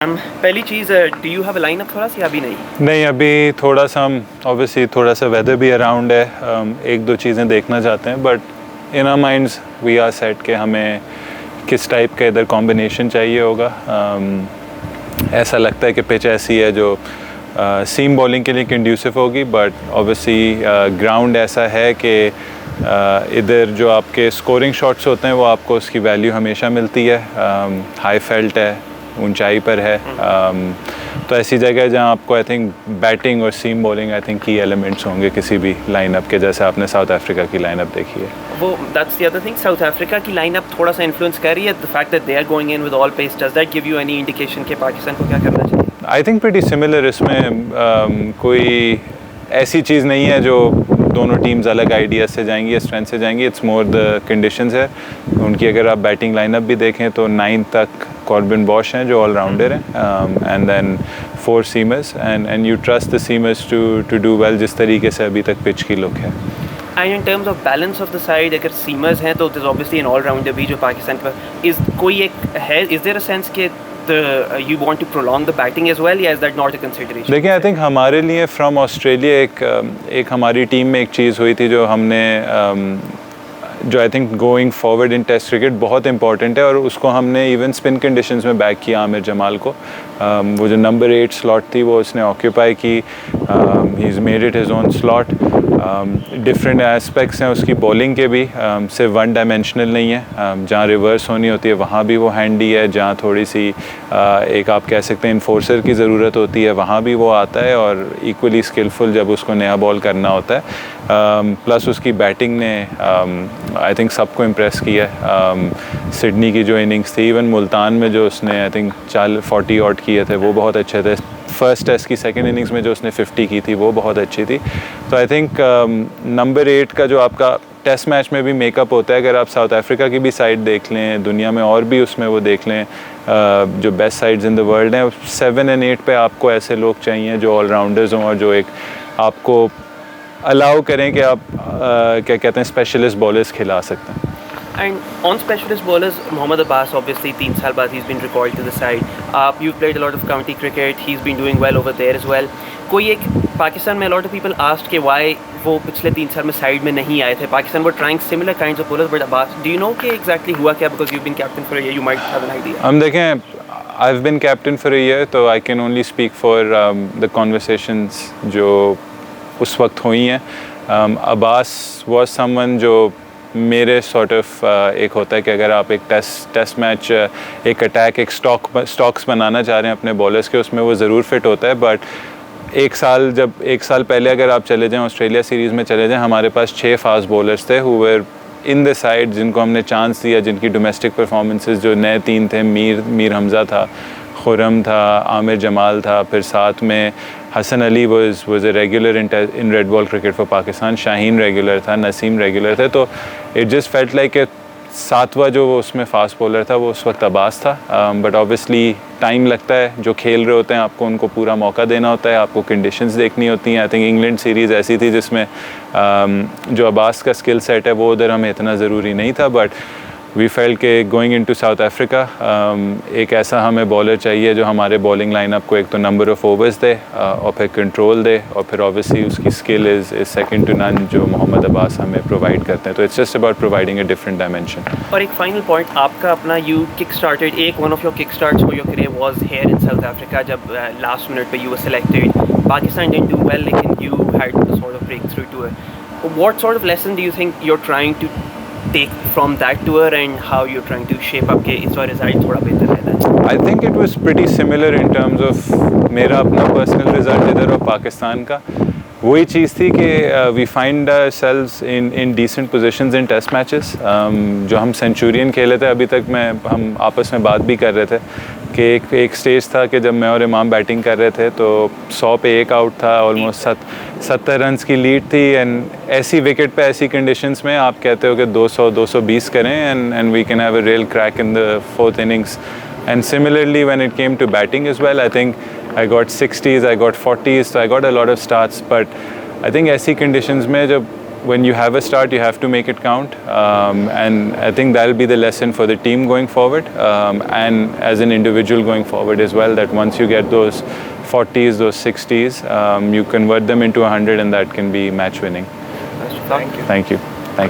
पहली चीज़, do you have a lineup थोड़ा सा या अभी नहीं? नहीं, अभी थोड़ा सा हम ऑब्वियसली थोड़ा सा वेदर भी अराउंड है, एक दो चीज़ें देखना चाहते हैं, but in our minds we are set के हमें किस टाइप का इधर कॉम्बिनेशन चाहिए होगा। ऐसा लगता है कि पिच ऐसी है जो सीम बॉलिंग के लिए कंड्यूसिव होगी, बट ऑब्वियसली ग्राउंड ऐसा है कि इधर जो आपके स्कोरिंग शॉट्स होते हैं वो आपको उसकी वैल्यू हमेशा मिलती है। हाई फेल्ट है, ऊंचाई पर है, तो ऐसी जगह जहां आपको आई थिंक बैटिंग और सीम बॉलिंग आई थिंक की एलिमेंट्स होंगे किसी भी लाइनअप के, जैसे आपने साउथ अफ्रीका की लाइनअप देखी है। वो that's the other thing, South Africa की लाइनअप थोड़ा सा इन्फ्लुएंस कर रही है। The fact that they are going in with all pace, does that give you any indication कि पाकिस्तान को क्या करना चाहिए? I think pretty similar. इसमें कोई ऐसी चीज़ नहीं है जो दोनों टीम्स अलग आइडियाज़ से जाएंगी या स्ट्रेंथ से जाएंगी, इट्स मोर द कंडीशंस है उनकी। अगर आप बैटिंग लाइनअप भी देखें तो 9 तक कॉर्बिन बॉश हैं जो ऑलराउंडर हैं, and then 4 seamers, and you trust the seamers to do well जिस तरीके से अभी तक पिच की लुक है। And in terms of balance of the side, अगर सीमर्स हैं तो there's obviously an all-rounder भी जो पाकिस्तान पर कोई एक है, इज देयर अ सेंस कि you want to prolong the batting as well, या is that not a consideration? देखिए, आई थिंक हमारे लिए फ्रॉम ऑस्ट्रेलिया एक हमारी टीम में एक चीज़ हुई थी जो हमने जो I think going forward in test cricket बहुत इंपॉर्टेंट है, और उसको हमने इवन स्पिन कंडीशंस में बैक किया आमिर जमाल को। वो जो नंबर 8 स्लॉट थी वो उसने ऑक्यूपाई की, he is made it his own slot. Different aspects हैं उसकी बॉलिंग के भी, सिर्फ वन डायमेंशनल नहीं है। जहाँ रिवर्स होनी होती है वहाँ भी वो हैंडी है, जहाँ थोड़ी सी एक आप कह सकते हैं इन्फोर्सर की ज़रूरत होती है वहाँ भी वो आता है, और इक्वली स्किलफुल जब उसको नया बॉल करना होता है। प्लस उसकी बैटिंग ने आई थिंक सबको इम्प्रेस किया है। सिडनी की जो इनिंग्स थी, इवन मुल्तान में जो उसने आई थिंक 40 आउट किए थे वो बहुत अच्छे थे। फर्स्ट टेस्ट की सेकंड इनिंग्स में जो उसने 50 की थी वो बहुत अच्छी थी। तो आई थिंक नंबर 8 का जो आपका टेस्ट मैच में भी मेकअप होता है, अगर आप साउथ अफ्रीका की भी साइड देख लें, दुनिया में और भी उसमें वो देख लें, जो best sides in the world हैं, 7 और 8 पे आपको ऐसे लोग चाहिए जो ऑलराउंडर्स हों और जो एक आपको अलाउ करें कि आप क्या कहते हैं स्पेशलिस्ट बॉलर्स खिला सकते हैं। And on specialist bowlers, Mohammad Abbas obviously 3 साल बाद he's been recalled to the side. You've played a lot of county cricket, he's been doing well over there as well. कोई एक पाकिस्तान में a lot of people asked कि why वो पिछले 3 साल में साइड में नहीं आए थे। Pakistan were trying similar kinds of bowlers, but Abbas, do you know कि exactly हुआ क्या? Because you've been captain for a year, you might have an idea. हम देखें, I've been captain for a year, तो I can only speak for the conversations जो उस वक्त हुई हैं। Abbas was someone जो मेरे सॉर्ट ऑफ एक होता है कि अगर आप एक टेस्ट मैच, एक अटैक, एक स्टॉक्स बनाना चाह रहे हैं अपने बॉलर्स के, उसमें वो ज़रूर फिट होता है। बट एक साल पहले अगर आप चले जाएं, ऑस्ट्रेलिया सीरीज़ में चले जाएं, हमारे पास 6 फास्ट बॉलर्स थे who were in the side, जिनको हमने चांस दिया, जिनकी डोमेस्टिक परफॉर्मेंसेस जो नए 3 थे, मीर हमज़ा था, खुरम था, आमिर जमाल था, फिर साथ में Hasan Ali was a regular in red ball cricket for Pakistan, Shaheen regular था, नसीम रेगुलर थे। तो इट जस्ट फेल्ट लाइक कि 7वां जो उसमें फास्ट बॉलर था वो उस वक्त अब्बास था। बट ऑब्वियसली टाइम लगता है, जो खेल रहे होते हैं आपको उनको पूरा मौका देना होता है, आपको कंडीशंस देखनी होती हैं। आई थिंक इंग्लैंड सीरीज़ ऐसी थी जिसमें जो अब्बास का स्किल सेट है वो उधर हमें इतना ज़रूरी नहीं था, बट वी फेल्ट के गोइंग इनटू साउथ अफ्रीका एक ऐसा हमें बॉलर चाहिए जो हमारे बॉलिंग लाइनअप को एक तो नंबर ऑफ ओवर्स दे और फिर कंट्रोल दे, और फिर ऑब्वियसली उसकी skill is second to none जो मोहम्मद अब्बास हमें प्रोवाइड करते हैं। तो it's just about providing a different dimension. और एक फाइनल पॉइंट, आपका अपना यू किक स्टार्टेड, एक one of your kick starts for your career was here in South Africa, जब लास्ट मिनट पे you were selected. Pakistan didn't do well, लेकिन you had the sort of break through tour. What sort of lesson do you think you are trying to take from that tour, and how you're trying to shape up के इस बार result थोड़ा बेहतर रहता है? I think it was pretty similar in terms of मेरा अपना personal result इधर और पाकिस्तान का वही चीज़ थी कि we find ourselves in decent positions in test matches. जो हम सेंचुरियन खेले थे अभी तक, हम आपस में बात भी कर रहे थे कि एक स्टेज था कि जब मैं और इमाम बैटिंग कर रहे थे तो 100 पे 1 आउट था, ऑलमोस्ट 70 रन्स की लीड थी, एंड ऐसी विकेट पे ऐसी कंडीशंस में आप कहते हो कि 200-220 करें and we can have a real crack in the 4th innings. And similarly when it came to batting as well, I think I got 60s, I got 40s, so I got a lot of starts, but I think ऐसी conditions में जब when you have a start, you have to make it count, and I think that'll be the lesson for the team going forward, and as an individual going forward as well. That once you get those 40s, those 60s, you convert them into 100, and that can be match winning. Thank you. Thank you.